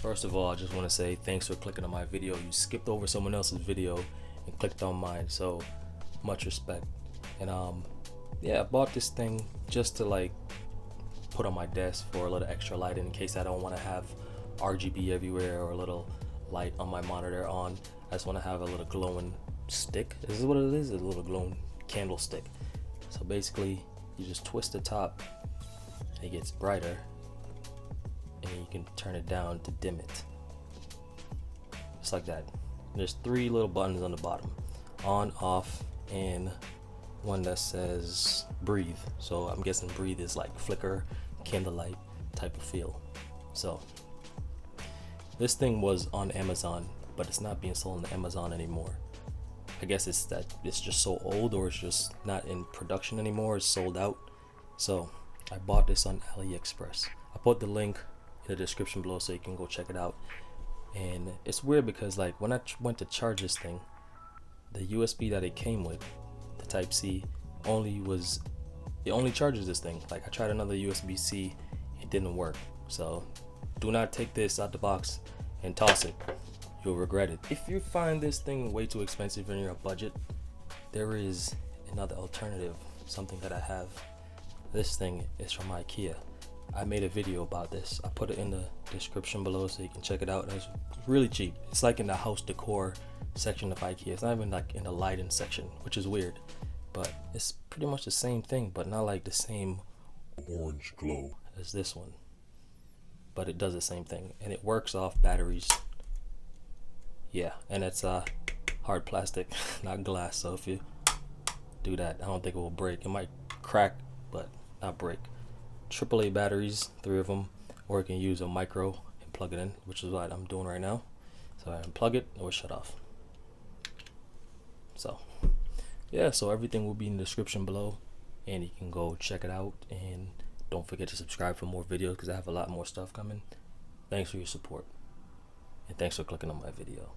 First of all, I just want to say thanks for clicking on my video. You skipped over someone else's video and clicked on mine, so much respect. And yeah, I bought this thing just to like put on my desk for a little extra light in case I don't want to have RGB everywhere or a little light on my monitor on. I just want to have a little glowing stick. This is what it is, a little glowing candlestick. So basically you just twist the top, it gets brighter, and you can turn it down to dim it, just like that. There's 3 little buttons on the bottom, on, off, and one that says breathe. So I'm guessing breathe is like flicker, candlelight type of feel. So this thing was on Amazon, but it's not being sold on Amazon anymore. I guess it's that it's just so old, or it's just not in production anymore. It's sold out. So I bought this on AliExpress. I put the link in the description below so you can go check it out. And it's weird because like when I went to charge this thing, the USB that it came with, the type C, it only charges this thing. Like I tried another USB-C, it didn't work. So do not take this out the box and toss it, you'll regret it. If you find this thing way too expensive in your budget, there is another alternative, something that I have. This thing is from IKEA. I made a video about this. I put it in the description below so you can check it out. It's really cheap. It's like in the house decor section of IKEA. It's not even like in the lighting section, which is weird, but it's pretty much the same thing, but not like the same orange glow as this one, but it does the same thing, and it works off batteries. Yeah, and it's hard plastic, not glass, so if you do that, I don't think it will break. It might crack, but not break. AAA batteries, 3 of them, or you can use a micro and plug it in, which is what I'm doing right now. So I unplug it, it will shut off. So yeah, so everything will be in the description below, and you can go check it out, and don't forget to subscribe for more videos because I have a lot more stuff coming. Thanks for your support, and thanks for clicking on my video.